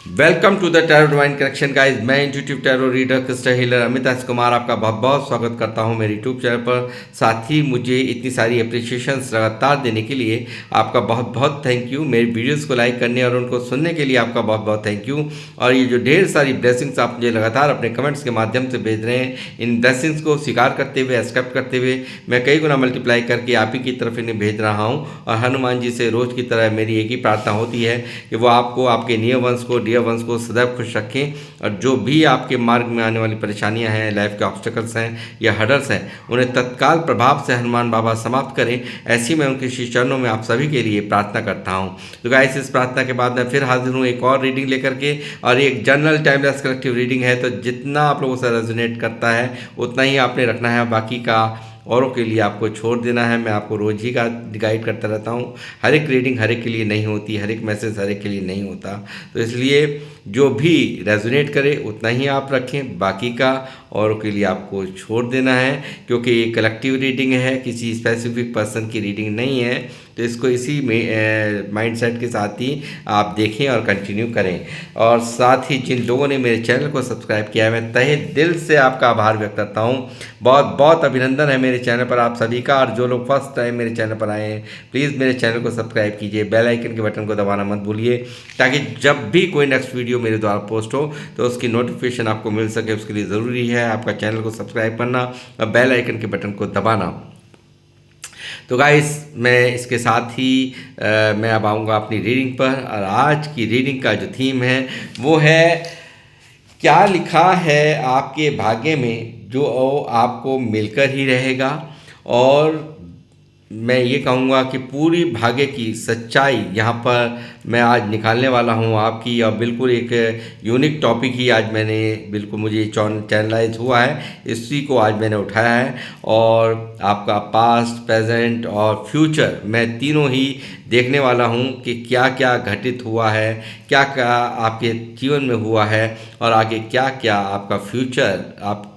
Welcome to the tarot divine connection guys. मैं intuitive tarot reader crystal healer Amit S Kumar आपका बहुत बहुत स्वागत करता हूं मेरे यूट्यूब चैनल पर। साथ ही मुझे इतनी सारी अप्रिशिएशंस लगातार देने के लिए आपका बहुत बहुत थैंक यू। मेरी वीडियोस को लाइक करने और उनको सुनने के लिए आपका बहुत बहुत थैंक यू। और ये जो ढेर सारी ब्लेसिंग्स आप मुझे लगातार अपने कमेंट्स के माध्यम से भेज रहे हैं, इन ब्लेसिंग्स को स्वीकार करते हुए, एक्सेप्ट करते हुए मैं कई गुना मल्टीप्लाई करके आप ही की तरफ इन्हें भेज रहा हूँ। और हनुमान जी से रोज़ की तरह मेरी एक ही प्रार्थना होती है कि वो आपको, आपके नियर वंश को, डियर वंश को सदैव खुश रखें। और जो भी आपके मार्ग में आने वाली परेशानियां हैं, लाइफ के ऑब्स्टेकल्स हैं या हर्डल्स हैं, उन्हें तत्काल प्रभाव से हनुमान बाबा समाप्त करें। ऐसी मैं उनके श्री चरणों में आप सभी के लिए प्रार्थना करता हूँ। तो गाइस, इस प्रार्थना के बाद मैं फिर हाजिर हूँ एक और रीडिंग लेकर के, और एक जनरल टाइमलेस कलेक्टिव रीडिंग है। तो जितना आप लोगों से रेजोनेट करता है उतना ही आपने रखना है, बाकी का औरों के लिए आपको छोड़ देना है। मैं आपको रोज ही का गाइड करता रहता हूँ। हर एक रीडिंग हर एक के लिए नहीं होती, हर एक मैसेज हर एक के लिए नहीं होता। तो इसलिए जो भी रेजोनेट करे उतना ही आप रखें, बाकी का औरों के लिए आपको छोड़ देना है। क्योंकि ये कलेक्टिव रीडिंग है, किसी स्पेसिफिक पर्सन की रीडिंग नहीं है। तो इसको इसी में माइंडसेट के साथ ही आप देखें और कंटिन्यू करें। और साथ ही जिन लोगों ने मेरे चैनल को सब्सक्राइब किया है, मैं तहे दिल से आपका आभार व्यक्त करता हूँ। बहुत बहुत अभिनंदन है मेरे चैनल पर आप सभी का। और जो लोग फर्स्ट टाइम मेरे चैनल पर आए हैं, प्लीज़ मेरे चैनल को सब्सक्राइब कीजिए, बेल आइकन के बटन को दबाना मत भूलिए, ताकि जब भी कोई नेक्स्ट वीडियो मेरे द्वारा पोस्ट हो तो उसकी नोटिफिकेशन आपको मिल सके। उसके लिए ज़रूरी है आपका चैनल को सब्सक्राइब करना और बेल आइकन के बटन को दबाना। तो गाइस, मैं इसके साथ ही मैं अब आऊँगा अपनी रीडिंग पर। और आज की रीडिंग का जो थीम है वो है, क्या लिखा है आपके भाग्य में जो आपको मिलकर ही रहेगा। और मैं ये कहूँगा कि पूरी भाग्य की सच्चाई यहाँ पर मैं आज निकालने वाला हूँ आपकी। और बिल्कुल एक यूनिक टॉपिक ही आज मैंने, बिल्कुल मुझे चैनलाइज हुआ है, इसी को आज मैंने उठाया है। और आपका पास्ट, प्रेजेंट और फ्यूचर, मैं तीनों ही देखने वाला हूँ कि क्या क्या घटित हुआ है, क्या क्या आपके जीवन में हुआ है, और आगे क्या क्या आपका फ्यूचर आपके।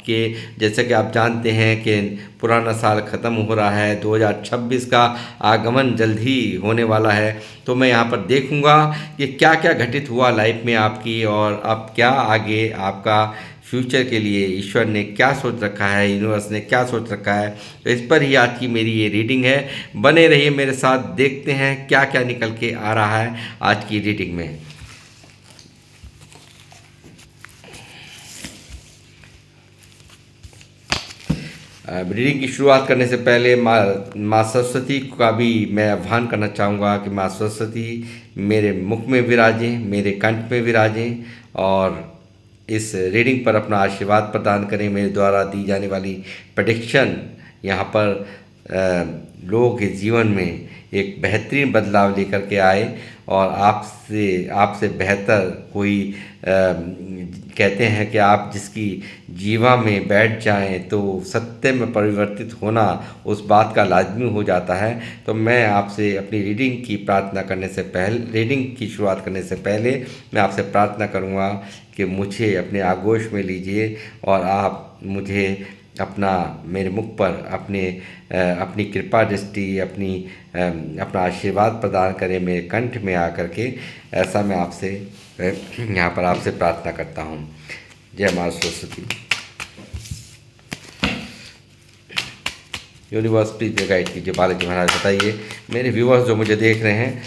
जैसे कि आप जानते हैं कि पुराना साल ख़त्म हो रहा है, 2026 का आगमन जल्द ही होने वाला है। तो मैं यहाँ पर देखूँगा कि क्या क्या घटित हुआ लाइफ में आपकी, और अब क्या आगे आपका फ्यूचर के लिए ईश्वर ने क्या सोच रखा है, यूनिवर्स ने क्या सोच रखा है। तो इस पर ही आज की मेरी ये रीडिंग है। बने रहिए मेरे साथ, देखते हैं क्या क्या निकल के आ रहा है आज की रीडिंग में। रीडिंग की शुरुआत करने से पहले माँ सरस्वती का भी मैं आह्वान करना चाहूँगा कि माँ सरस्वती मेरे मुख में विराजें, मेरे कंठ में विराजें, और इस रीडिंग पर अपना आशीर्वाद प्रदान करें। मेरे द्वारा दी जाने वाली प्रेडिक्शन यहाँ पर लोगों के जीवन में एक बेहतरीन बदलाव लेकर के आए। और आपसे बेहतर कोई कहते हैं कि आप जिसकी जीवा में बैठ जाएं तो सत्य में परिवर्तित होना उस बात का लाजमी हो जाता है। तो मैं आपसे अपनी रीडिंग की प्रार्थना करने से पहले, रीडिंग की शुरुआत करने से पहले मैं आपसे प्रार्थना करूंगा कि मुझे अपने आगोश में लीजिए, और आप मुझे अपना, मेरे मुख पर अपनी कृपा दृष्टि, अपना आशीर्वाद प्रदान करें मेरे कंठ में आकर के। ऐसा मैं आपसे यहाँ पर आपसे प्रार्थना करता हूँ। जय माँ सरस्वती। यूनिवर्स प्लीज गाइड कीजिए। बालाजी महाराज बताइए मेरे व्यूअर्स जो मुझे देख रहे हैं,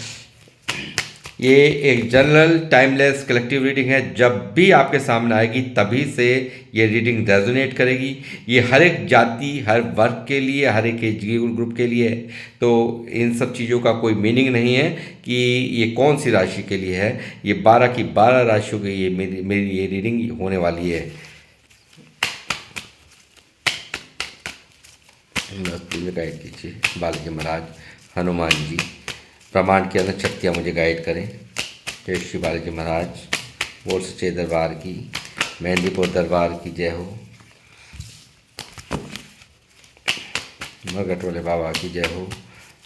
ये एक जनरल टाइमलेस कलेक्टिव रीडिंग है। जब भी आपके सामने आएगी तभी से ये रीडिंग रेजोनेट करेगी। ये हर एक जाति, हर वर्ग के लिए, हर एक एज ग्रुप के लिए है। तो इन सब चीज़ों का कोई मीनिंग नहीं है कि ये कौन सी राशि के लिए है। ये 12 की 12 राशियों के लिए मेरी ये रीडिंग होने वाली है। गाइड कीजिए बालाजी महाराज, हनुमान जी, ब्रह्मांड की अनंत शक्तियाँ मुझे गाइड करें। जय श्री बालाजी महाराज, बोल सच्चे दरबार की, मेहंदीपुर दरबार की जय हो, मरघट वाले बाबा की जय हो,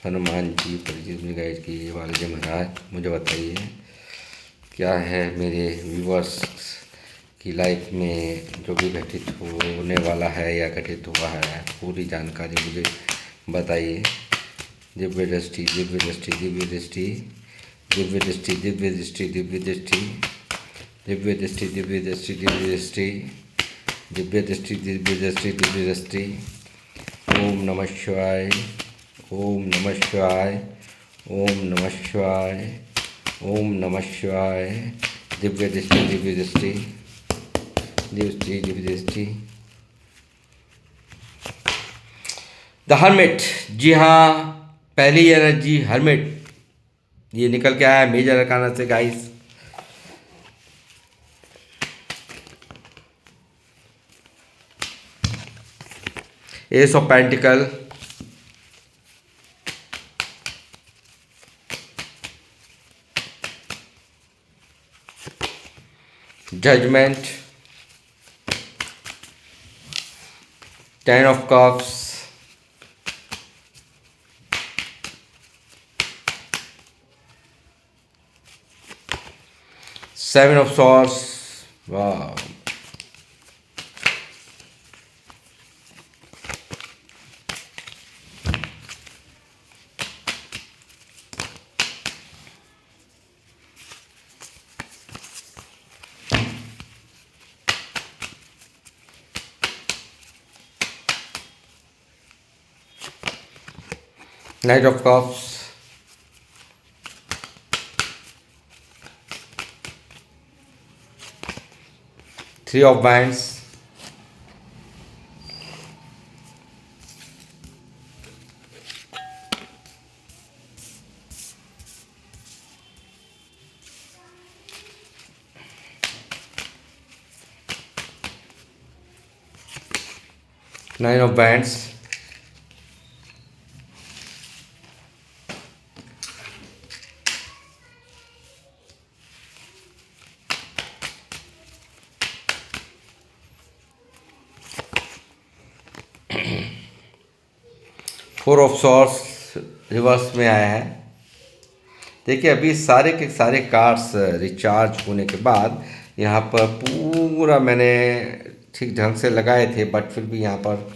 हनुमान जी परिचित मुझे गाइड कीजिए। बालाजी महाराज मुझे बताइए क्या है मेरे व्यूवर्स की लाइफ में जो भी घटित होने वाला है या घटित हुआ है, पूरी जानकारी मुझे बताइए। दिव्य दृष्टि, दिव्य दृष्टि, दिव्य दृष्टि, दिव्य दृष्टि, दिव्य दृष्टि, दिव्य दृष्टि, दिव्य दृष्टि, दिव्य दृष्टि, दिव्य दृष्टि, दिव्य दृष्टि, दिव्य दृष्टि, दिव्य दृष्टि। ओम नमः शिवाय, ओम नमः शिवाय, ओम नमः शिवाय, ओम नमः शिवाय। दिव्य दृष्टि, दिव्य दृष्टि, दिव्य दृष्टि, दिव्य दृष्टि। द हर्मिट, जी हाँ, पहली एनर्जी हर्मिट ये निकल के आया है मेजर अरकाना से guys. Ace of pentacle, judgement, 10 of cups, Seven of swords, wow, Knight of cups, Three of wands, Nine of wands, four of swords reverse में आया है। देखिए अभी सारे के सारे कार्ड्स रिचार्ज होने के बाद यहाँ पर पूरा मैंने ठीक ढंग से लगाए थे, बट फिर भी यहाँ पर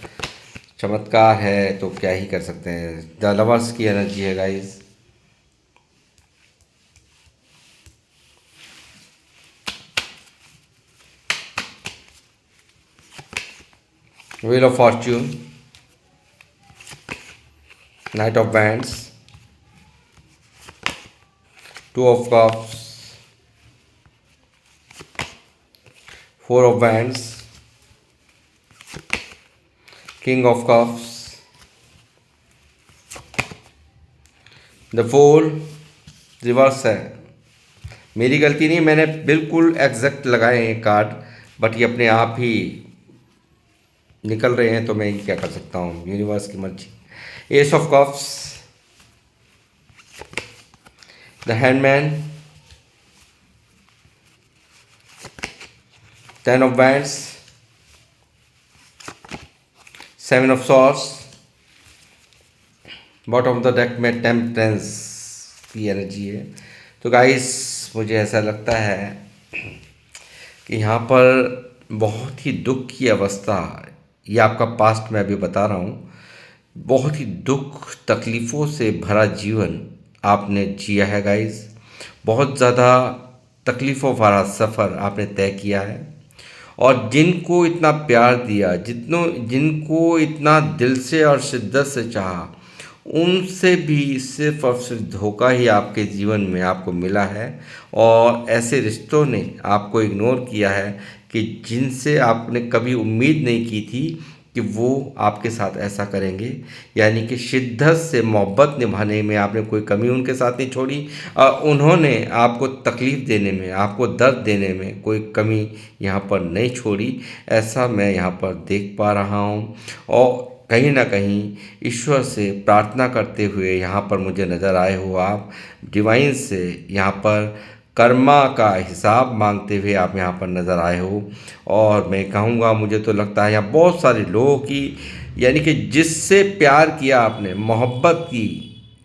चमत्कार है तो क्या ही कर सकते हैं। द लवर्स की एनर्जी है guys. Wheel of Fortune, Knight of wands, Two of cups, Four of wands, King of cups, The Fool reverse है। मेरी गलती नहीं, मैंने बिल्कुल एग्जैक्ट लगाए हैं कार्ड, बट ये अपने आप ही निकल रहे हैं तो मैं क्या कर सकता हूँ, यूनिवर्स की मर्जी। S of cups, the handman, 10 of wands, Seven of swords, bottom of the deck में टेम्परेंस की एनर्जी है। तो गाइस मुझे ऐसा लगता है कि यहाँ पर बहुत ही दुख की अवस्था, ये आपका पास्ट मैं अभी बता रहा हूँ, बहुत ही दुख तकलीफ़ों से भरा जीवन आपने जिया है गाइस। बहुत ज़्यादा तकलीफ़ों भरा सफ़र आपने तय किया है, और जिनको इतना प्यार दिया, जिनको इतना दिल से और शिद्दत से चाहा, उनसे भी सिर्फ और सिर्फ धोखा ही आपके जीवन में आपको मिला है। और ऐसे रिश्तों ने आपको इग्नोर किया है कि जिनसे आपने कभी उम्मीद नहीं की थी कि वो आपके साथ ऐसा करेंगे। यानी कि शिद्दत से मोहब्बत निभाने में आपने कोई कमी उनके साथ नहीं छोड़ी, उन्होंने आपको तकलीफ़ देने में, आपको दर्द देने में कोई कमी यहाँ पर नहीं छोड़ी। ऐसा मैं यहाँ पर देख पा रहा हूँ, और कहीं ना कहीं ईश्वर से प्रार्थना करते हुए यहाँ पर मुझे नज़र आए हो आप। डिवाइन से यहाँ पर कर्मा का हिसाब मांगते हुए आप यहाँ पर नज़र आए हो। और मैं कहूँगा, मुझे तो लगता है यहाँ बहुत सारे लोगों की, यानी कि जिससे प्यार किया आपने, मोहब्बत की,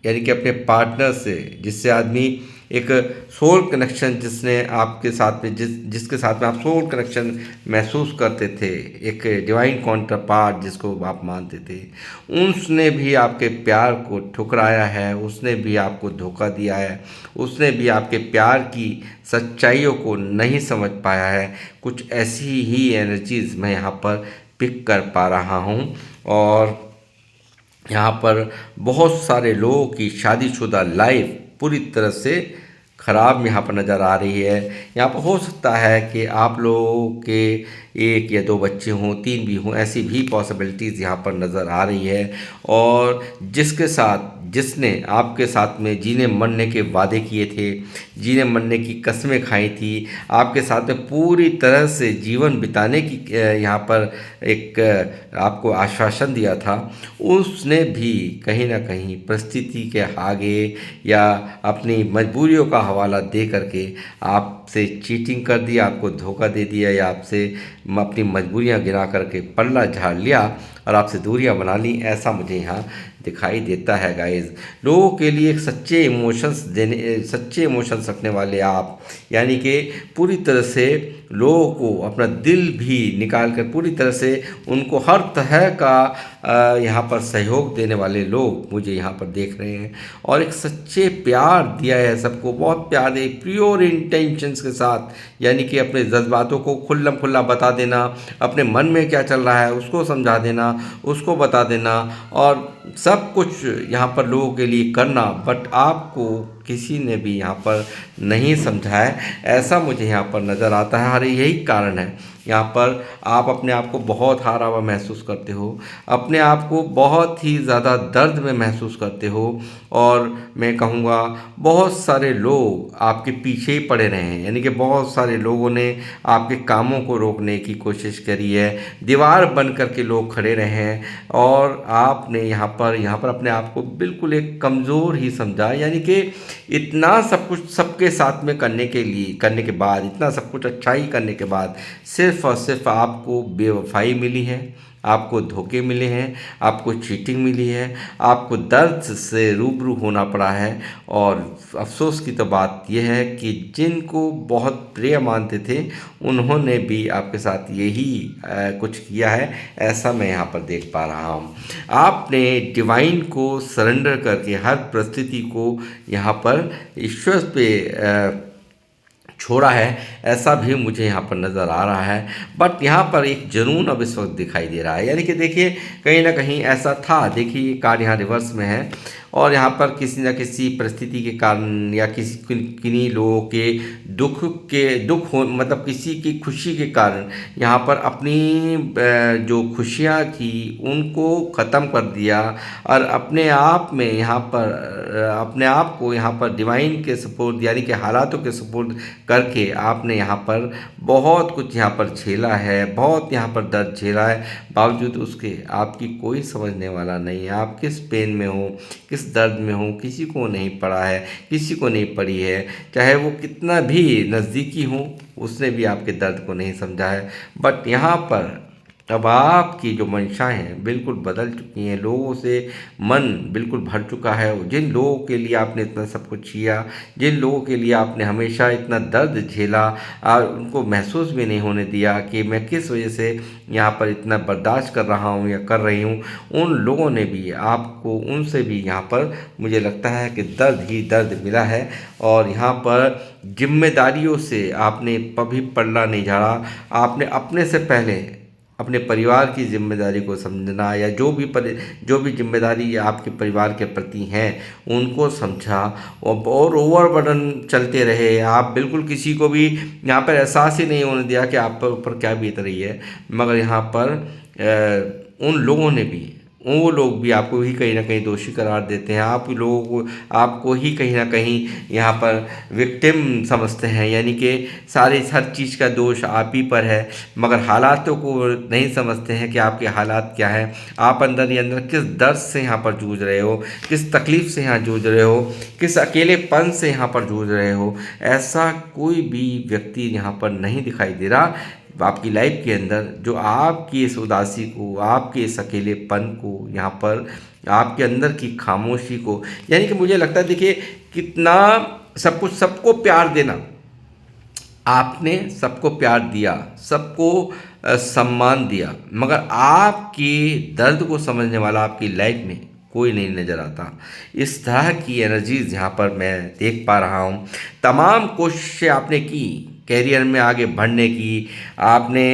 यानी कि अपने पार्टनर से, जिससे आदमी एक सोल कनेक्शन जिसने आपके साथ में जिसके साथ में आप सोल कनेक्शन महसूस करते थे, एक डिवाइन काउंटर पार्ट जिसको आप मानते थे, उसने भी आपके प्यार को ठुकराया है, उसने भी आपको धोखा दिया है, उसने भी आपके प्यार की सच्चाइयों को नहीं समझ पाया है। कुछ ऐसी ही एनर्जीज मैं यहाँ पर पिक कर पा रहा हूँ। और यहाँ पर बहुत सारे लोगों की शादीशुदा लाइफ पूरी तरह से ख़राब यहाँ पर नज़र आ रही है। यहाँ पर हो सकता है कि आप लोगों के 1 या 2 बच्चे हों, 3 भी हों, ऐसी भी पॉसिबिलिटीज़ यहाँ पर नज़र आ रही है। और जिसने आपके साथ में जीने मरने के वादे किए थे, जीने मरने की कस्में खाई थी, आपके साथ में पूरी तरह से जीवन बिताने की यहाँ पर एक आपको आश्वासन दिया था, उसने भी कहीं ना कहीं परिस्थिति के आगे या अपनी मजबूरियों का हवाला दे करके आपसे चीटिंग कर दिया, आपको धोखा दे दिया, या आपसे अपनी मजबूरियां गिरा करके पल्ला झाड़ लिया और आपसे दूरियां बना ली। ऐसा मुझे यहाँ दिखाई देता है गाइस। लोगों के लिए एक सच्चे इमोशंस रखने वाले आप, यानी कि पूरी तरह से लोगों को अपना दिल भी निकाल कर पूरी तरह से उनको हर तरह का यहाँ पर सहयोग देने वाले लोग मुझे यहाँ पर देख रहे हैं। और एक सच्चे प्यार दिया है सबको, बहुत प्यार दे, प्योर इंटेंशंस के साथ, यानी कि अपने जज्बातों को खुल्लम खुल्ला बता देना, अपने मन में क्या चल रहा है उसको समझा देना, उसको बता देना, और सब कुछ यहाँ पर लोगों के लिए करना। बट आपको किसी ने भी यहाँ पर नहीं समझा है, ऐसा मुझे यहाँ पर नज़र आता है। और यही कारण है यहाँ पर आप अपने आप को बहुत हारा हुआ महसूस करते हो, अपने आप को बहुत ही ज़्यादा दर्द में महसूस करते हो। और मैं कहूँगा बहुत सारे लोग आपके पीछे ही पड़े रहे हैं, यानी कि बहुत सारे लोगों ने आपके कामों को रोकने की कोशिश करी है, दीवार बन करके लोग खड़े रहे हैं। और आपने यहाँ पर अपने आप को बिल्कुल एक कमज़ोर ही समझा, यानी कि इतना सब कुछ सबके साथ में करने के बाद, इतना सब कुछ अच्छाई करने के बाद सिर्फ़ और सिर्फ आपको बेवफाई मिली है, आपको धोखे मिले हैं, आपको चीटिंग मिली है, आपको दर्द से रूबरू होना पड़ा है। और अफसोस की तो बात यह है कि जिनको बहुत प्रिय मानते थे उन्होंने भी आपके साथ यही कुछ किया है, ऐसा मैं यहाँ पर देख पा रहा हूँ। आपने डिवाइन को सरेंडर करके हर परिस्थिति को यहाँ पर ईश्वर पे छोड़ा है, ऐसा भी मुझे यहाँ पर नज़र आ रहा है। बट यहाँ पर एक जुनून अब इस वक्त दिखाई दे रहा है, यानी कि देखिए कहीं ना कहीं ऐसा था। देखिए ये कार्ड यहाँ रिवर्स में है, और यहाँ पर किसी न किसी परिस्थिति के कारण या किन्हीं लोगों के दुख हो, मतलब किसी की खुशी के कारण यहाँ पर अपनी जो खुशियाँ थी उनको ख़त्म कर दिया, और अपने आप में यहाँ पर अपने आप को यहाँ पर डिवाइन के सपोर्ट, यानी कि हालातों के सपोर्ट करके आपने यहाँ पर बहुत कुछ यहाँ पर झेला है, बहुत यहाँ पर दर्द झेला है। बावजूद उसके आपकी कोई समझने वाला नहीं है। आप किस पेन में हो, किस दर्द में हो, किसी को नहीं पड़ा है, किसी को नहीं पड़ी है। चाहे वो कितना भी नज़दीकी हो, उसने भी आपके दर्द को नहीं समझा है। बट यहाँ पर अब आपकी जो मंशाएं हैं बिल्कुल बदल चुकी हैं, लोगों से मन बिल्कुल भर चुका है। जिन लोगों के लिए आपने इतना सब कुछ किया, जिन लोगों के लिए आपने हमेशा इतना दर्द झेला, और उनको महसूस भी नहीं होने दिया कि मैं किस वजह से यहाँ पर इतना बर्दाश्त कर रहा हूँ या कर रही हूँ, उन लोगों ने भी आपको, उनसे भी यहाँ पर मुझे लगता है कि दर्द ही दर्द मिला है। और यहाँ पर जिम्मेदारियों से आपने कभी पल्ला नहीं झाड़ा। आपने अपने से पहले अपने परिवार की जिम्मेदारी को समझना, या जो भी जिम्मेदारी आपके परिवार के प्रति हैं उनको समझा, और ओवरबर्डन चलते रहे। आप बिल्कुल किसी को भी यहाँ पर एहसास ही नहीं होने दिया कि आप पर ऊपर क्या बीत रही है। मगर यहाँ पर उन लोगों ने भी, वो लोग भी आपको ही कहीं ना कहीं दोषी करार देते हैं। आप लोगों को, आपको ही कहीं ना कहीं यहाँ पर विक्टिम समझते हैं, यानी कि हर चीज़ का दोष आप ही पर है। मगर हालातों को नहीं समझते हैं कि आपके हालात क्या हैं, आप अंदर ही अंदर किस दर्द से यहाँ पर जूझ रहे हो, किस तकलीफ़ से यहाँ जूझ रहे हो, किस अकेलेपन से यहाँ पर जूझ रहे हो। ऐसा कोई भी व्यक्ति यहाँ पर नहीं दिखाई दे रहा आपकी लाइफ के अंदर, जो आपकी इस उदासी को, आपके इस अकेलेपन को, यहाँ पर आपके अंदर की खामोशी को, यानी कि मुझे लगता है देखिए कितना सब कुछ, सबको प्यार देना, आपने सबको प्यार दिया, सबको सम्मान दिया, मगर आपके दर्द को समझने वाला आपकी लाइफ में कोई नहीं नज़र आता। इस तरह की एनर्जीज यहाँ पर मैं देख पा रहा हूँ। तमाम कोशिशें आपने की कैरियर में आगे बढ़ने की, आपने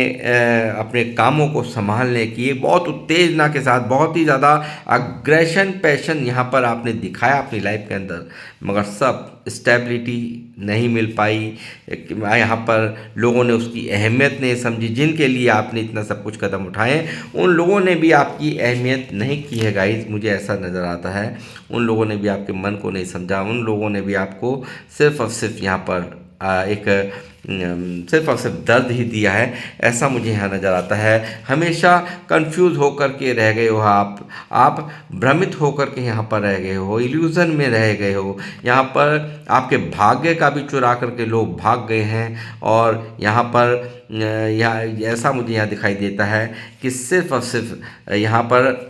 अपने कामों को संभालने की, बहुत उत्तेजना के साथ, बहुत ही ज़्यादा अग्रेशन पैशन यहाँ पर आपने दिखाया अपनी लाइफ के अंदर, मगर सब स्टेबिलिटी नहीं मिल पाई। यहाँ पर लोगों ने उसकी अहमियत नहीं समझी। जिनके लिए आपने इतना सब कुछ कदम उठाए, उन लोगों ने भी आपकी अहमियत नहीं की है गाइस, मुझे ऐसा नज़र आता है। उन लोगों ने भी आपके मन को नहीं समझा, उन लोगों ने भी आपको सिर्फ और सिर्फ यहाँ पर सिर्फ और सिर्फ दर्द ही दिया है, ऐसा मुझे यहाँ नज़र आता है। हमेशा कंफ्यूज होकर के रह गए हो आप भ्रमित होकर के यहाँ पर रह गए हो, इल्यूज़न में रह गए हो। यहाँ पर आपके भाग्य का भी चुरा करके लोग भाग गए हैं, और यहाँ पर यहाँ ऐसा मुझे यहाँ दिखाई देता है कि सिर्फ और सिर्फ यहाँ पर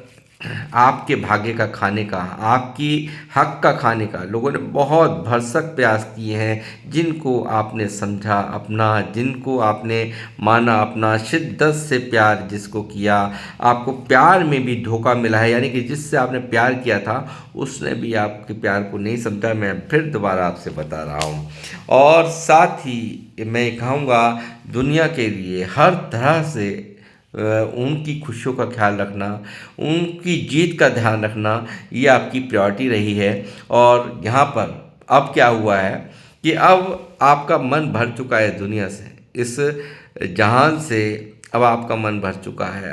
आपके भाग्य का खाने का, आपकी हक का खाने का लोगों ने बहुत भरसक प्रयास किए हैं। जिनको आपने समझा अपना, जिनको आपने माना अपना, शिद्दत से प्यार जिसको किया, आपको प्यार में भी धोखा मिला है, यानी कि जिससे आपने प्यार किया था उसने भी आपके प्यार को नहीं समझा। मैं फिर दोबारा आपसे बता रहा हूँ। और साथ ही मैं कहूँगा, दुनिया के लिए हर तरह से उनकी खुशियों का ख्याल रखना, उनकी जीत का ध्यान रखना, ये आपकी प्रायोरिटी रही है। और यहाँ पर अब क्या हुआ है कि अब आपका मन भर चुका है दुनिया से, इस जहान से अब आपका मन भर चुका है।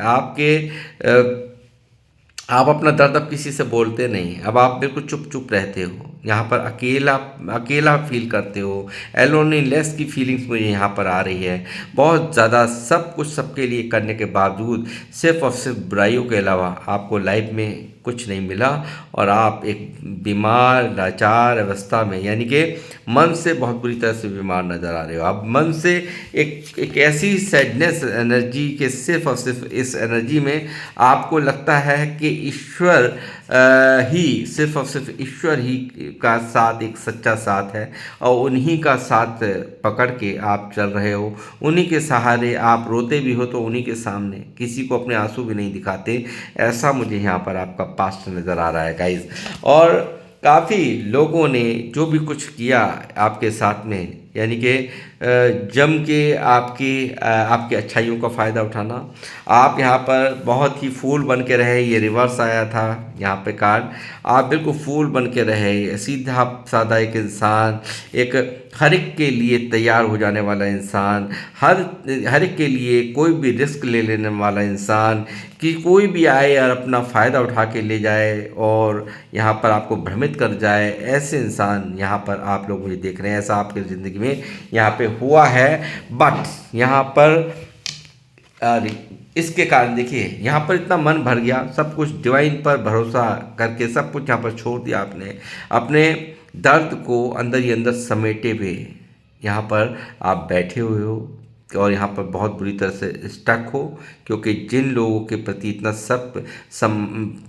आप अपना दर्द अब किसी से बोलते नहीं, अब आप बिल्कुल चुप चुप रहते हो, यहाँ पर अकेला अकेला फील करते हो। एलोनीनेस की फीलिंग्स मुझे यहाँ पर आ रही है बहुत ज़्यादा। सब कुछ सबके लिए करने के बावजूद सिर्फ और सिर्फ बुराइयों के अलावा आपको लाइफ में कुछ नहीं मिला, और आप एक बीमार लाचार अवस्था में, यानी कि मन से बहुत बुरी तरह से बीमार नज़र आ रहे हो। आप मन से एक ऐसी सैडनेस एनर्जी के सिर्फ और सिर्फ इस एनर्जी में आपको लगता है कि ईश्वर ही, सिर्फ और सिर्फ ईश्वर ही का साथ एक सच्चा साथ है, और उन्हीं का साथ पकड़ के आप चल रहे हो। उन्हीं के सहारे आप रोते भी हो तो उन्हीं के सामने किसी को अपने आंसू भी नहीं दिखाते। ऐसा मुझे यहाँ पर आपका पास्ट नज़र आ रहा है गाइस। और काफ़ी लोगों ने जो भी कुछ किया आपके साथ में, यानी कि जम के आपकी अच्छाइयों का फ़ायदा उठाना। आप यहाँ पर बहुत ही फूल बन के रहे, ये रिवर्स आया था यहाँ पे कार्ड। आप बिल्कुल फूल बन के रहे, सीधा साधा एक इंसान, एक हर एक के लिए तैयार हो जाने वाला इंसान, हर एक के लिए कोई भी रिस्क ले लेने वाला इंसान, कि कोई भी आए और अपना फ़ायदा उठा के ले जाए और यहाँ पर आपको भ्रमित कर जाए, ऐसे इंसान यहाँ पर आप लोग मुझे देख रहे हैं। ऐसा आपकी ज़िंदगी में यहाँ पे हुआ है। बट यहाँ पर इसके कारण देखिए, यहाँ पर इतना मन भर गया, सब कुछ डिवाइन पर भरोसा करके सब कुछ यहाँ पर छोड़ दिया आपने, अपने दर्द को अंदर ही अंदर समेटे हुए यहाँ पर आप बैठे हुए हो, और यहाँ पर बहुत बुरी तरह से स्टक हो। क्योंकि जिन लोगों के प्रति इतना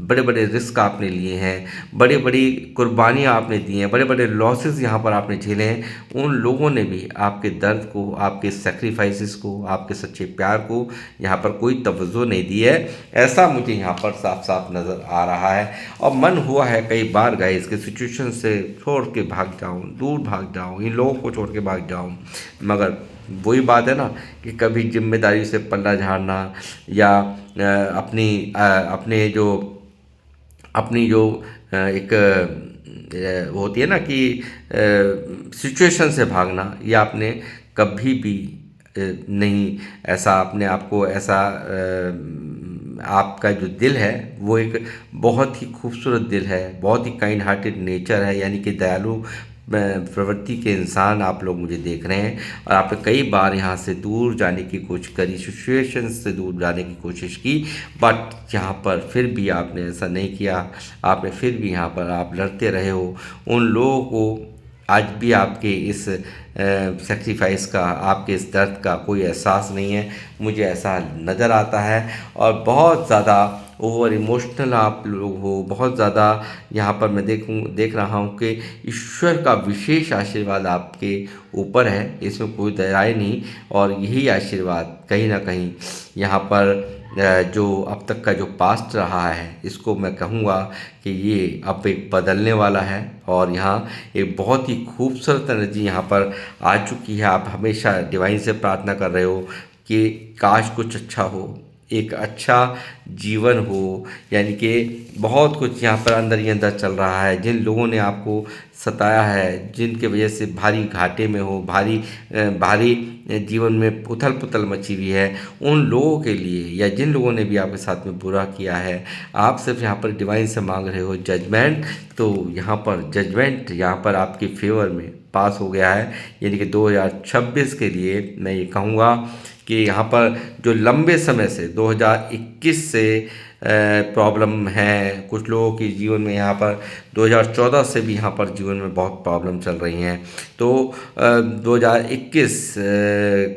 बड़े बड़े रिस्क आपने लिए हैं, बड़े बड़ी कुर्बानियाँ आपने दी हैं, बड़े बड़े लॉसेस यहाँ पर आपने झेले हैं, उन लोगों ने भी आपके दर्द को, आपके सेक्रीफाइसेस को, आपके सच्चे प्यार को यहाँ पर कोई तवज्जो नहीं दी है। ऐसा मुझे यहाँ पर साफ साफ नज़र आ रहा है। और मन हुआ है कई बार गाइस के सिचुएशन से छोड़ के भाग जाऊँ, दूर भाग जाऊँ, इन लोगों को छोड़ के भाग जाऊँ, मगर वही बात है ना कि कभी जिम्मेदारी से पल्ला झाड़ना, या अपनी जो एक होती है ना कि सिचुएशन से भागना, ये आपने कभी भी नहीं, ऐसा अपने आप को ऐसा आपका जो दिल है वो एक बहुत ही खूबसूरत दिल है, बहुत ही काइंड हार्टेड नेचर है, यानी कि दयालु प्रवृत्ति के इंसान आप लोग मुझे देख रहे हैं। और आपने कई बार यहाँ से दूर जाने की कोशिश करी, सिचुएशन से दूर जाने की कोशिश की, बट यहाँ पर फिर भी आपने ऐसा नहीं किया। आपने फिर भी यहाँ पर आप लड़ते रहे हो। उन लोगों को आज भी आपके इस सेक्रीफाइस का, आपके इस दर्द का कोई एहसास नहीं है, मुझे ऐसा नज़र आता है। और बहुत ज़्यादा ओवर इमोशनल आप लोग हो, बहुत ज़्यादा यहाँ पर मैं देख रहा हूँ कि ईश्वर का विशेष आशीर्वाद आपके ऊपर है, इसमें कोई दो राय नहीं। और यही आशीर्वाद कहीं ना कहीं यहाँ पर जो अब तक का जो पास्ट रहा है, इसको मैं कहूँगा कि ये अब एक बदलने वाला है। और यहाँ एक बहुत ही खूबसूरत एनर्जी यहाँ पर आ चुकी है। आप हमेशा डिवाइन से प्रार्थना कर रहे हो कि काश कुछ अच्छा हो, एक अच्छा जीवन हो, यानी कि बहुत कुछ यहाँ पर अंदर ही अंदर चल रहा है। जिन लोगों ने आपको सताया है, जिनके वजह से भारी घाटे में हो, भारी जीवन में उथल पुथल मची हुई है, उन लोगों के लिए, या जिन लोगों ने भी आपके साथ में बुरा किया है, आप सिर्फ यहाँ पर डिवाइन से मांग रहे हो जजमेंट। तो यहाँ पर जजमेंट यहाँ पर आपके फेवर में पास हो गया है। यानी कि 2026 के लिए मैं ये कहूँगा कि यहाँ पर जो लंबे समय से 2021 से प्रॉब्लम है कुछ लोगों के जीवन में, यहाँ पर 2014 से भी यहाँ पर जीवन में बहुत प्रॉब्लम चल रही हैं। तो 2021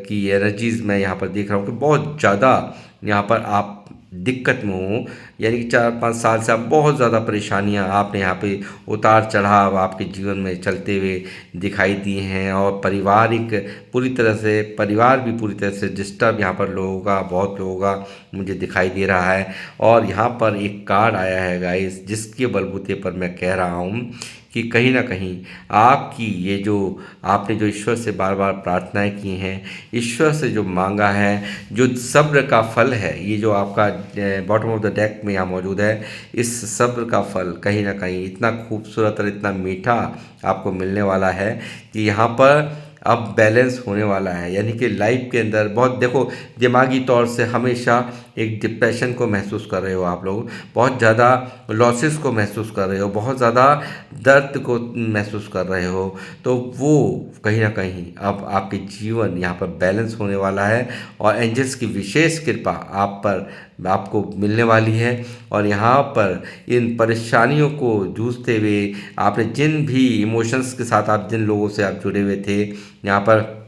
की एनर्जीज़ मैं यहाँ पर देख रहा हूँ कि बहुत ज़्यादा यहाँ पर आप दिक्कत में हो, यानी कि 4-5 साल से आप बहुत ज़्यादा परेशानियां, आपने यहाँ पे उतार चढ़ाव आपके जीवन में चलते हुए दिखाई दिए हैं। और परिवार भी पूरी तरह से डिस्टर्ब यहाँ पर लोगों का, बहुत लोगों का मुझे दिखाई दे रहा है। और यहाँ पर एक कार्ड आया है गाइस, जिसके बलबूते पर मैं कह रहा हूँ कि कहीं ना कहीं आपकी ये जो आपने जो ईश्वर से बार बार प्रार्थनाएं की हैं, ईश्वर से जो मांगा है, जो सब्र का फल है, ये जो आपका बॉटम ऑफ द डेक में यहाँ मौजूद है, इस सब्र का फल कहीं ना कहीं इतना खूबसूरत और इतना मीठा आपको मिलने वाला है कि यहाँ पर अब बैलेंस होने वाला है। यानी कि लाइफ के अंदर बहुत, देखो, दिमागी तौर से हमेशा एक डिप्रेशन को महसूस कर रहे हो आप लोग, बहुत ज़्यादा लॉसेस को महसूस कर रहे हो, बहुत ज़्यादा दर्द को महसूस कर रहे हो। तो वो कहीं ना कहीं अब आपके जीवन यहाँ पर बैलेंस होने वाला है और एंजल्स की विशेष कृपा आप पर आपको मिलने वाली है। और यहाँ पर इन परेशानियों को जूझते हुए आपने जिन भी इमोशंस के साथ, आप जिन लोगों से आप जुड़े हुए थे, यहाँ पर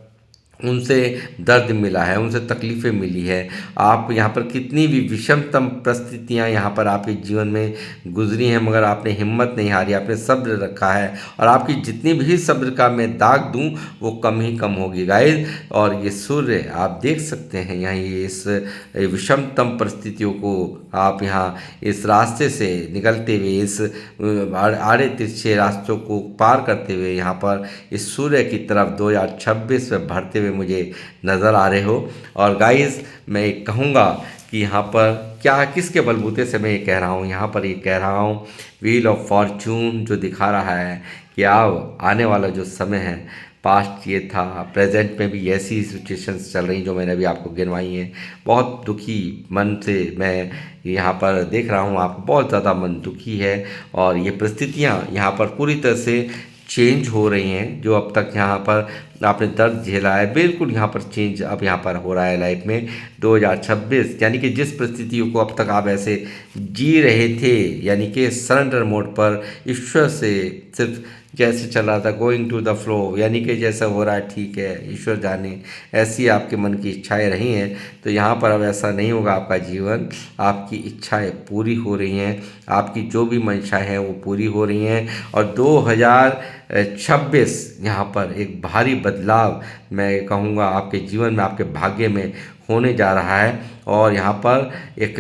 उनसे दर्द मिला है, उनसे तकलीफ़ें मिली है, आप यहाँ पर कितनी भी विषमतम परिस्थितियाँ यहाँ पर आपके जीवन में गुजरी हैं, मगर आपने हिम्मत नहीं हारी, आपने सब्र रखा है। और आपकी जितनी भी सब्र का मैं दाग दूँ वो कम ही कम होगी गाइस। और ये सूर्य आप देख सकते हैं यहाँ, ये इस विषमतम परिस्थितियों को आप यहाँ इस रास्ते से निकलते हुए, इस आड़े तिरछे रास्तों को पार करते हुए यहाँ पर इस सूर्य की तरफ 2026 में बढ़ते हुए मुझे नज़र आ रहे हो। और गाइस मैं कहूँगा कि यहाँ पर क्या, किसके बलबूते से मैं ये कह रहा हूँ, यहाँ पर ये कह रहा हूँ व्हील ऑफ फॉर्चून जो दिखा रहा है कि अब आने वाला जो समय है, पास्ट ये था, प्रेजेंट में भी ऐसी सिचुएशंस चल रही जो मैंने अभी आपको गिनवाई हैं। बहुत दुखी मन से मैं यहाँ पर देख रहा हूँ, आपको बहुत ज़्यादा मन दुखी है। और ये परिस्थितियाँ यहाँ पर पूरी तरह से चेंज हो रही हैं। जो अब तक यहाँ पर आपने दर्द झेला है, बिल्कुल यहाँ पर चेंज अब यहाँ पर हो रहा है लाइफ में। 2026 यानी कि जिस परिस्थितियों को अब तक आप ऐसे जी रहे थे, यानी कि सरेंडर मोड पर ईश्वर से सिर्फ जैसे चल रहा था, गोइंग टू द फ्लो, यानी कि जैसा हो रहा है ठीक है, ईश्वर जाने, ऐसी आपके मन की इच्छाएं रही हैं। तो यहाँ पर अब ऐसा नहीं होगा, आपका जीवन, आपकी इच्छाएं पूरी हो रही हैं, आपकी जो भी मंशाएं हैं वो पूरी हो रही हैं। और 2026 यहाँ पर एक भारी बदलाव मैं कहूँगा आपके जीवन में, आपके भाग्य में होने जा रहा है। और यहाँ पर एक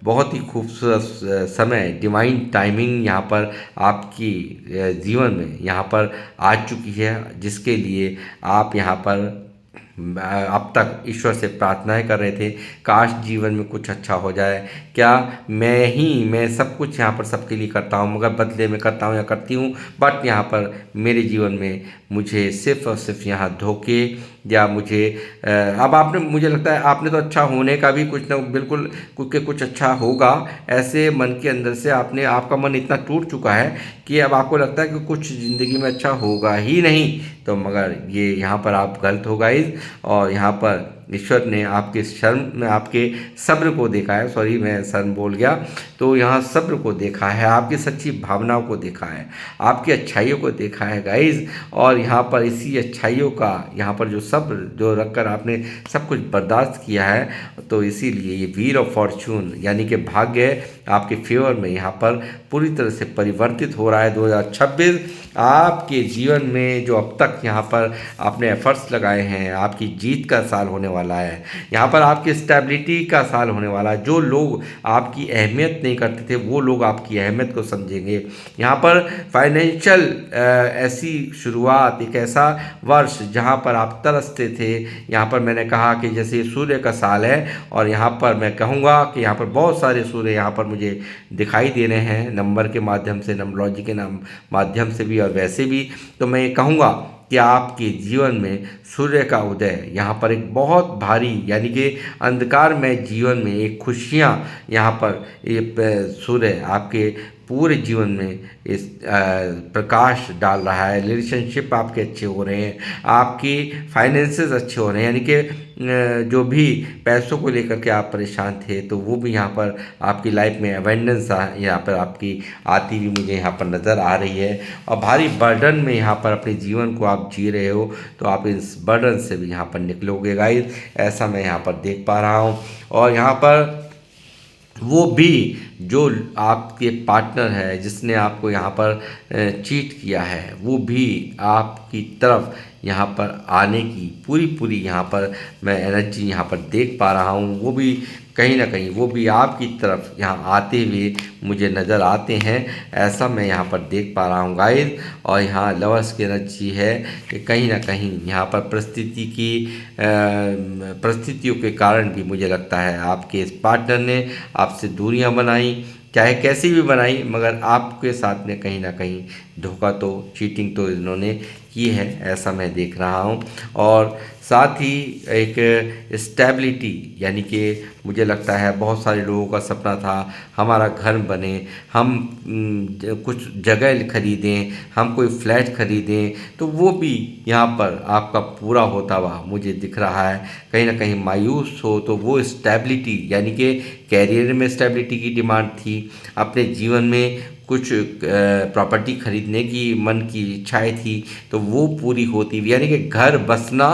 बहुत ही खूबसूरत समय, डिवाइन टाइमिंग यहाँ पर आपकी जीवन में यहाँ पर आ चुकी है, जिसके लिए आप यहाँ पर अब तक ईश्वर से प्रार्थनाएं कर रहे थे, काश जीवन में कुछ अच्छा हो जाए, क्या मैं सब कुछ यहाँ पर सबके लिए करता हूँ, मगर बदले में करता हूँ या करती हूँ, बट यहाँ पर मेरे जीवन में मुझे सिर्फ और सिर्फ यहाँ धोखे, या मुझे अब आपने, मुझे लगता है आपने तो अच्छा होने का भी कुछ ना बिल्कुल कुछ अच्छा होगा, ऐसे मन के अंदर से आपका मन इतना टूट चुका है कि अब आपको लगता है कि कुछ ज़िंदगी में अच्छा होगा ही नहीं। तो मगर ये यहाँ पर आप गलत हो गाइस। और यहाँ पर ईश्वर ने आपके शर्म, आपके सब्र को देखा है। सॉरी, मैं शर्म बोल गया। तो यहाँ सब्र को देखा है, आपकी सच्ची भावनाओं को देखा है, आपकी अच्छाइयों को देखा है गाइज। और यहाँ पर इसी अच्छाइयों का, यहाँ पर जो सब्र जो रखकर आपने सब कुछ बर्दाश्त किया है, तो इसीलिए ये व्हील ऑफ फॉर्चून यानी कि भाग्य आपके फेवर में यहाँ पर पूरी तरह से परिवर्तित हो रहा है। 2026 आपके जीवन में जो अब तक यहाँ पर आपने एफर्ट्स लगाए हैं, आपकी जीत का साल होने वाला है। यहाँ पर आपकी स्टेबिलिटी का साल होने वाला है। जो लोग आपकी अहमियत नहीं करते थे, वो लोग आपकी अहमियत को समझेंगे। यहाँ पर फाइनेंशियल ऐसी शुरुआत, एक ऐसा वर्ष जहाँ पर आप तरसते थे। यहाँ पर मैंने कहा कि जैसे सूर्य का साल है, और यहाँ पर मैं कहूँगा कि यहाँ पर बहुत सारे सूर्य यहाँ पर मुझे दिखाई दे रहे हैं, नंबर के माध्यम से, नंबरोलॉजी के माध्यम से भी और वैसे भी। तो मैं ये कहूँगा कि आपके जीवन में सूर्य का उदय यहाँ पर एक बहुत भारी यानी कि अंधकार में जीवन में एक खुशियाँ यहाँ पर ये सूर्य आपके पूरे जीवन में इस प्रकाश डाल रहा है। रिलेशनशिप आपके अच्छे हो रहे हैं, आपकी फाइनेंसेस अच्छे हो रहे हैं, यानी कि जो भी पैसों को लेकर के आप परेशान थे, तो वो भी यहाँ पर आपकी लाइफ में अवेंडेंस यहाँ पर आपकी आती हुई मुझे यहाँ पर नज़र आ रही है। और भारी बर्डन में यहाँ पर अपने जीवन को आप जी रहे हो, तो आप इस बर्डन से भी यहाँ पर निकलोगे गाइस, ऐसा मैं यहाँ पर देख पा रहा हूँ। और यहाँ पर वो भी जो आपके पार्टनर है, जिसने आपको यहाँ पर चीट किया है, वो भी आपकी तरफ यहाँ पर आने की पूरी यहाँ पर मैं एनर्जी यहाँ पर देख पा रहा हूँ। वो भी कहीं ना कहीं वो भी आपकी तरफ यहाँ आते हुए मुझे नज़र आते हैं, ऐसा मैं यहाँ पर देख पा रहा हूँ गाइस। और यहाँ लवर्स की एनर्जी है कि कहीं ना कहीं यहाँ पर परिस्थितियों के कारण भी मुझे लगता है आपके इस पार्टनर ने आपसे दूरियां बनाई, चाहे कैसी भी बनाई, मगर आपके साथ में कहीं ना कहीं धोखा तो, चीटिंग तो इन्होंने की है, ऐसा मैं देख रहा हूँ। और साथ ही एक स्टेबिलिटी, यानी कि मुझे लगता है बहुत सारे लोगों का सपना था हमारा घर बने, हम कुछ जगह खरीदें, हम कोई फ्लैट खरीदें, तो वो भी यहाँ पर आपका पूरा होता हुआ मुझे दिख रहा है। कहीं ना कहीं मायूस हो तो वो स्टेबिलिटी, यानी कि कैरियर में स्टेबिलिटी की डिमांड थी, अपने जीवन में कुछ प्रॉपर्टी खरीदने की मन की इच्छाएं थी, तो वो पूरी होती, यानी कि घर बसना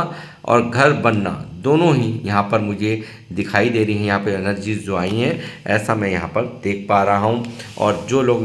और घर बनना दोनों ही यहाँ पर मुझे दिखाई दे रही हैं। यहाँ पर एनर्जीज जो आई हैं, ऐसा मैं यहाँ पर देख पा रहा हूँ। और जो लोग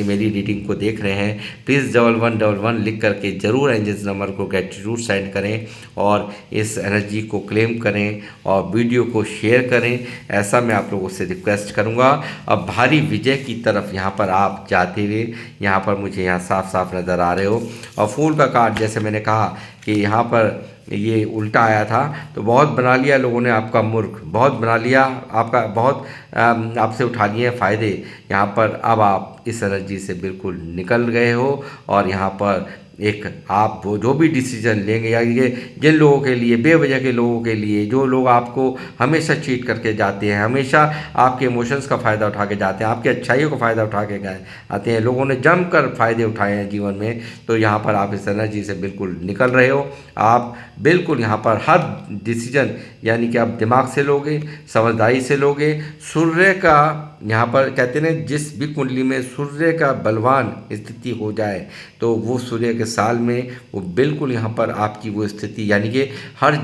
मेरी रीडिंग को देख रहे हैं, प्लीज़ 1111 लिख करके ज़रूर एंजल्स नंबर को ग्रेटिट्यूड सेंड करें और इस एनर्जी को क्लेम करें और वीडियो को शेयर करें, ऐसा मैं आप लोगों से रिक्वेस्ट करूँगा। अब भारी विजय की तरफ यहाँ पर आप जाते हुए यहाँ पर मुझे यहाँ साफ साफ नज़र आ रहे हो। और फूल का कार्ड, जैसे मैंने कहा कि यहाँ पर ये उल्टा आया था, तो बहुत बना लिया लोगों ने आपका मूर्ख, बहुत बना लिया आपका, बहुत आपसे उठा लिए फ़ायदे। यहाँ पर अब आप इस एनर्जी से बिल्कुल निकल गए हो, और यहाँ पर एक आप वो जो भी डिसीजन लेंगे, या ये जिन लोगों के लिए, बेवजह के लोगों के लिए, जो लोग आपको हमेशा चीट करके जाते हैं, हमेशा आपके इमोशंस का फ़ायदा उठा के जाते हैं, आपकी अच्छाइयों का फ़ायदा उठा के गए आते हैं, लोगों ने जमकर फ़ायदे उठाए हैं जीवन में, तो यहाँ पर आप इस एनर्जी से बिल्कुल निकल रहे हो। आप बिल्कुल यहाँ पर हर डिसीजन, यानी कि आप दिमाग से लोगे, समझदारी से लोगे। सूर्य का यहाँ पर कहते हैं, जिस भी कुंडली में सूर्य का बलवान स्थिति हो जाए, तो वो सूर्य के साल में वो बिल्कुल यहाँ पर आपकी वो स्थिति, यानी कि हर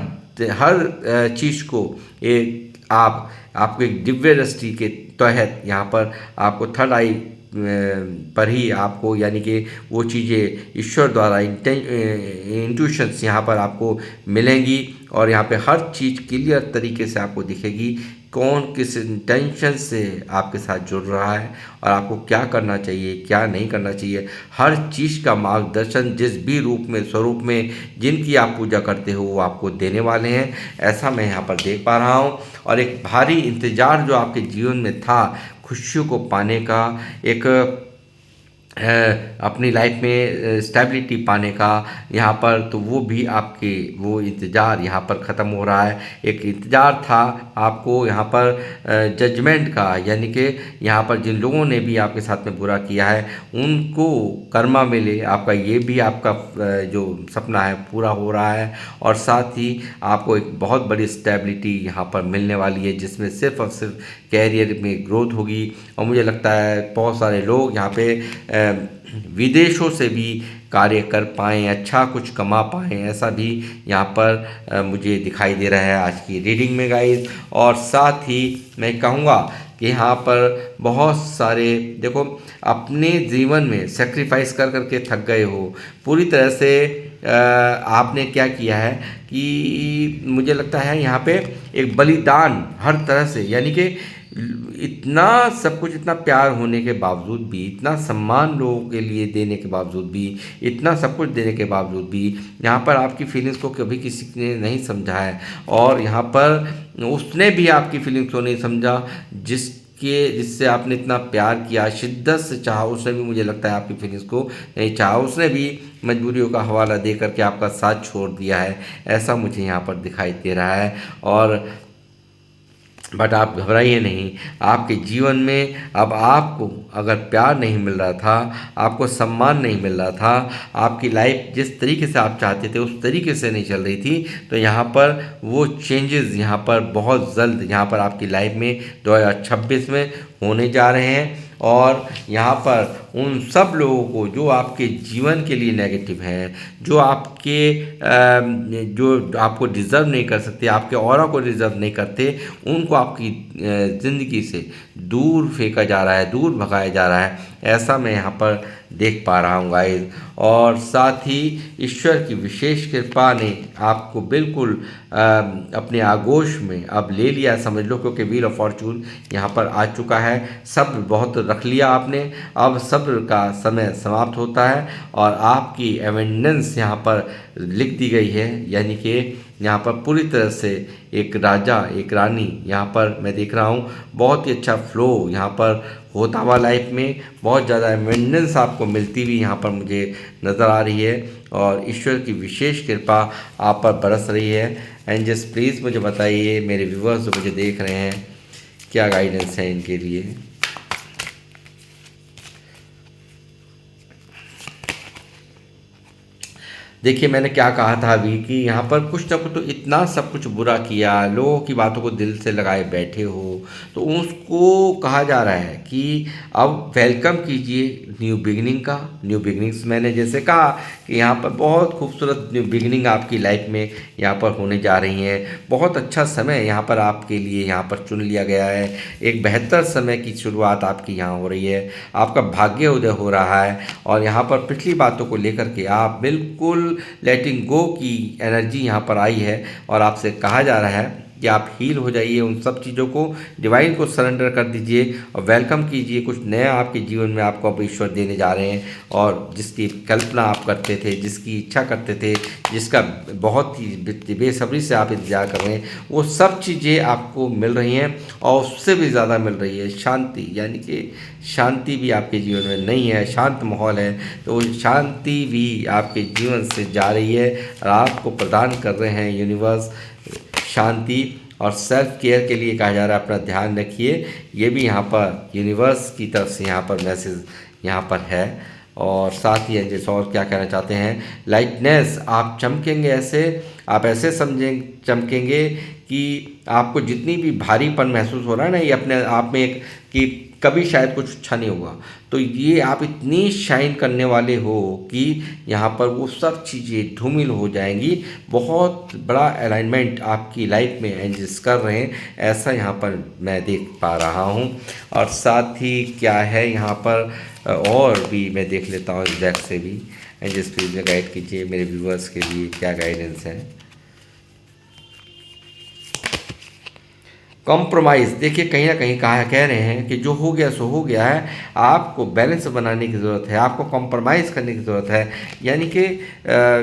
चीज़ को एक आपको एक दिव्य दृष्टि के तहत यहाँ पर आपको थर्ड आई पर ही आपको, यानी कि वो चीज़ें ईश्वर द्वारा इंट्यूशंस यहाँ पर आपको मिलेंगी, और यहाँ पे हर चीज़ क्लियर तरीके से आपको दिखेगी, कौन किस इंटेंशन से आपके साथ जुड़ रहा है और आपको क्या करना चाहिए, क्या नहीं करना चाहिए। हर चीज़ का मार्गदर्शन जिस भी रूप में, स्वरूप में जिनकी आप पूजा करते हो, वो आपको देने वाले हैं, ऐसा मैं यहाँ पर देख पा रहा हूँ। और एक भारी इंतज़ार जो आपके जीवन में था खुशियों को पाने का, एक अपनी लाइफ में स्टेबिलिटी पाने का यहाँ पर, तो वो भी आपके वो इंतज़ार यहाँ पर ख़त्म हो रहा है। एक इंतज़ार था आपको यहाँ पर जजमेंट का, यानी कि यहाँ पर जिन लोगों ने भी आपके साथ में बुरा किया है उनको कर्मा मिले, आपका ये भी आपका जो सपना है पूरा हो रहा है। और साथ ही आपको एक बहुत बड़ी स्टेबिलिटी यहाँ पर मिलने वाली है, जिसमें सिर्फ और सिर्फ कैरियर में ग्रोथ होगी। और मुझे लगता है बहुत सारे लोग यहाँ पे विदेशों से भी कार्य कर पाएँ, अच्छा कुछ कमा पाएँ, ऐसा भी यहाँ पर मुझे दिखाई दे रहा है आज की रीडिंग में गाइस। और साथ ही मैं कहूँगा कि यहाँ पर बहुत सारे देखो अपने जीवन में सेक्रीफाइस कर करके थक गए हो पूरी तरह से। आपने क्या किया है कि मुझे लगता है यहाँ पे एक बलिदान हर तरह से, यानी कि इतना सब कुछ, इतना प्यार होने के बावजूद भी, इतना सम्मान लोगों के लिए देने के बावजूद भी, इतना सब कुछ देने के बावजूद भी यहाँ पर आपकी फीलिंग्स को कभी किसी ने नहीं समझा है। और यहाँ पर उसने भी आपकी फीलिंग्स को नहीं समझा जिससे आपने इतना प्यार किया, शिद्दत से चाहा, उसने भी मुझे लगता है आपकी फीलिंग्स को नहीं चाहा, उसने भी मजबूरियों का हवाला दे करके आपका साथ छोड़ दिया है, ऐसा मुझे यहाँ पर दिखाई दे रहा है। और बट आप घबराइए नहीं, आपके जीवन में अब आपको अगर प्यार नहीं मिल रहा था, आपको सम्मान नहीं मिल रहा था, आपकी लाइफ जिस तरीके से आप चाहते थे उस तरीके से नहीं चल रही थी, तो यहाँ पर वो चेंजेस यहाँ पर बहुत जल्द यहाँ पर आपकी लाइफ में 2026 में होने जा रहे हैं। और यहाँ पर उन सब लोगों को जो आपके जीवन के लिए नेगेटिव हैं, जो आपको डिज़र्व नहीं कर सकते, आपके ऑरा को डिज़र्व नहीं करते, उनको आपकी ज़िंदगी से दूर फेंका जा रहा है, दूर भगाया जा रहा है, ऐसा मैं यहाँ पर देख पा रहा हूँ गाइस। और साथ ही ईश्वर की विशेष कृपा ने आपको बिल्कुल अपने आगोश में अब ले लिया समझ लो, क्योंकि व्हील ऑफ फॉर्चून यहाँ पर आ चुका है। सब्र बहुत रख लिया आपने, अब सब्र का समय समाप्त होता है और आपकी एवेंडेंस यहाँ पर लिख दी गई है, यानी कि यहाँ पर पूरी तरह से एक राजा एक रानी यहाँ पर मैं देख रहा हूँ। बहुत ही अच्छा फ्लो यहाँ पर होता हुआ लाइफ में, बहुत ज़्यादा एवेंडेंस आपको मिलती हुई यहाँ पर मुझे नज़र आ रही है और ईश्वर की विशेष कृपा आप पर बरस रही है। एंजल्स प्लीज़ मुझे बताइए, मेरे व्यूअर्स जो मुझे देख रहे हैं, क्या गाइडेंस है इनके लिए। देखिए मैंने क्या कहा था अभी कि यहाँ पर कुछ ना कुछ तो इतना सब कुछ बुरा किया, लोगों की बातों को दिल से लगाए बैठे हो, तो उसको कहा जा रहा है कि अब वेलकम कीजिए न्यू बिगिनिंग का। न्यू बिगिनिंग्स मैंने जैसे कहा कि यहाँ पर बहुत खूबसूरत न्यू बिगिनिंग आपकी लाइफ में यहाँ पर होने जा रही हैं। बहुत अच्छा समय यहाँ पर आपके लिए यहाँ पर चुन लिया गया है, एक बेहतर समय की शुरुआत आपकी यहाँ हो रही है, आपका भाग्य उदय हो रहा है। और यहाँ पर पिछली बातों को लेकर के आप बिल्कुल लेटिंग गो की एनर्जी यहाँ पर आई है और आपसे कहा जा रहा है कि आप हील हो जाइए, उन सब चीज़ों को डिवाइन को सरेंडर कर दीजिए और वेलकम कीजिए। कुछ नया आपके जीवन में आपको अब ईश्वर देने जा रहे हैं और जिसकी कल्पना आप करते थे, जिसकी इच्छा करते थे, जिसका बहुत ही बेसब्री से आप इंतजार कर रहे हैं, वो सब चीज़ें आपको मिल रही हैं और उससे भी ज़्यादा मिल रही है शांति। यानी कि शांति भी आपके जीवन में नहीं है, शांत माहौल है, तो शांति भी आपके जीवन से जा रही है और आपको प्रदान कर रहे हैं यूनिवर्स शांति। और सेल्फ केयर के लिए कहा जा रहा है अपना ध्यान रखिए, ये भी यहाँ पर यूनिवर्स की तरफ से यहाँ पर मैसेज यहाँ पर है। और साथ ही एंजल्स और क्या कहना चाहते हैं, लाइटनेस, आप चमकेंगे ऐसे, आप ऐसे चमकेंगे कि आपको जितनी भी भारीपन महसूस हो रहा है ना ये अपने आप में एक कि कभी शायद कुछ अच्छा नहीं होगा, तो ये आप इतनी शाइन करने वाले हो कि यहाँ पर वो सब चीज़ें धूमिल हो जाएंगी। बहुत बड़ा अलाइनमेंट आपकी लाइफ में एंजल्स कर रहे हैं, ऐसा यहाँ पर मैं देख पा रहा हूँ। और साथ ही क्या है यहाँ पर और भी मैं देख लेता हूँ एग्जैक्ट से भी। एंजल्स प्लीज गाइड कीजिए मेरे व्यूवर्स के लिए क्या गाइडेंस है। कॉम्प्रोमाइज़, देखिए कहीं ना कहीं कह रहे हैं कि जो हो गया सो हो गया है, आपको बैलेंस बनाने की ज़रूरत है, आपको कॉम्प्रोमाइज़ करने की ज़रूरत है। यानी कि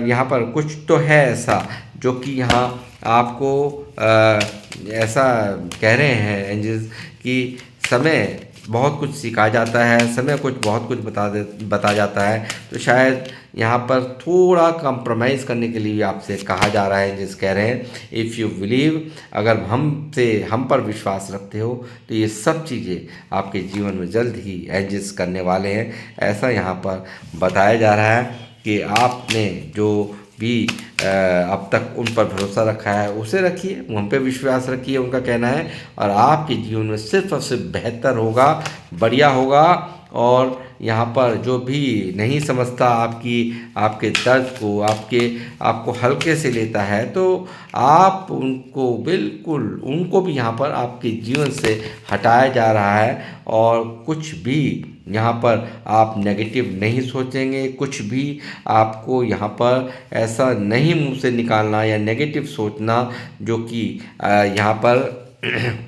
यहाँ पर कुछ तो है ऐसा जो कि यहाँ आपको ऐसा कह रहे हैं एंजल्स कि समय बहुत कुछ सिखा जाता है, समय कुछ बहुत कुछ बता जाता है। तो शायद यहाँ पर थोड़ा कंप्रोमाइज़ करने के लिए आपसे कहा जा रहा है, जिस कह रहे हैं इफ़ यू बिलीव, अगर हम पर विश्वास रखते हो तो ये सब चीज़ें आपके जीवन में जल्द ही एग्जिस्ट करने वाले हैं। ऐसा यहाँ पर बताया जा रहा है कि आपने जो भी अब तक उन पर भरोसा रखा है उसे रखिए, उन पर विश्वास रखिए, उनका कहना है, और आपके जीवन में सिर्फ और सिर्फ बेहतर होगा, बढ़िया होगा। और यहाँ पर जो भी नहीं समझता आपके दर्द को, आपको हल्के से लेता है, तो आप उनको भी यहाँ पर आपके जीवन से हटाया जा रहा है। और कुछ भी यहाँ पर आप नेगेटिव नहीं सोचेंगे, कुछ भी आपको यहाँ पर ऐसा नहीं मुंह से निकालना या नेगेटिव सोचना जो कि यहाँ पर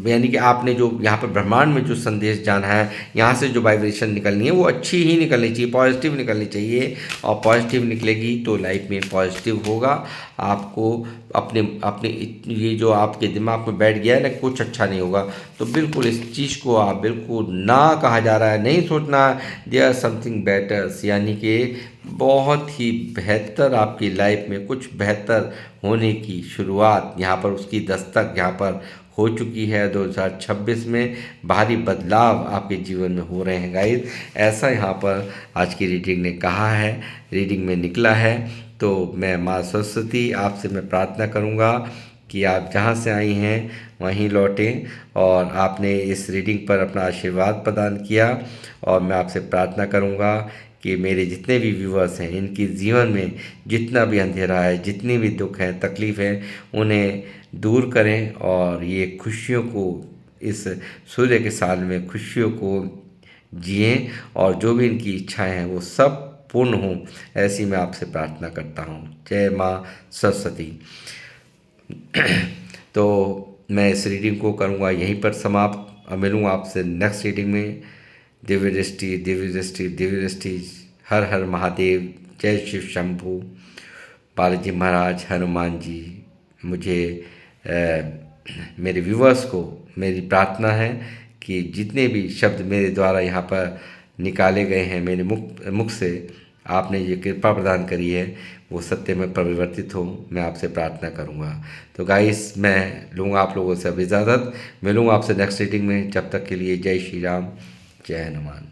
यानी कि आपने जो यहाँ पर ब्रह्मांड में जो संदेश जाना है, यहाँ से जो वाइब्रेशन निकलनी है वो अच्छी ही निकलनी चाहिए, पॉजिटिव निकलनी चाहिए। और पॉजिटिव निकलेगी तो लाइफ में पॉजिटिव होगा। आपको अपने अपने ये जो आपके दिमाग में बैठ गया है ना, कुछ अच्छा नहीं होगा, तो बिल्कुल इस चीज़ को आप बिल्कुल ना कहा जा रहा है, नहीं सोचना देयर समथिंग बेटर्स, यानी कि बहुत ही बेहतर आपकी लाइफ में कुछ बेहतर होने की शुरुआत यहाँ पर, उसकी दस्तक यहाँ पर हो चुकी है। 2026 में भारी बदलाव आपके जीवन में हो रहे हैं गाइस, ऐसा यहाँ पर आज की रीडिंग ने कहा है, रीडिंग में निकला है। तो मैं माँ सरस्वती आपसे मैं प्रार्थना करूँगा कि आप जहाँ से आई हैं वहीं लौटें, और आपने इस रीडिंग पर अपना आशीर्वाद प्रदान किया। और मैं आपसे प्रार्थना करूँगा कि मेरे जितने भी व्यूअर्स हैं, इनके जीवन में जितना भी अंधेरा है, जितनी भी दुख हैं, तकलीफ़ हैं, उन्हें दूर करें, और ये खुशियों को, इस सूर्य के साल में खुशियों को जिएं, और जो भी इनकी इच्छाएं हैं वो सब पूर्ण हों, ऐसी मैं आपसे प्रार्थना करता हूँ। जय माँ सरस्वती। तो मैं इस रीडिंग को करूँगा यहीं पर समाप्त, और मिलूँगा आपसे नेक्स्ट रीडिंग में। दिव्य दृष्टि, दिव्य दृष्टि, दिव्य दृष्टि। हर हर महादेव, जय शिव शंभू, बालाजी महाराज, हनुमान जी। मुझे मेरे व्यूवर्स को मेरी प्रार्थना है कि जितने भी शब्द मेरे द्वारा यहाँ पर निकाले गए हैं, मेरे मुख से आपने ये कृपा प्रदान करी है, वो सत्य में परिवर्तित हो, मैं आपसे प्रार्थना करूँगा। तो गाइस, मैं लूँगा आप लोगों से अब इजाज़त, मिलूँगा आपसे नेक्स्ट रीडिंग में। जब तक के लिए जय श्री राम, जय हनुमान।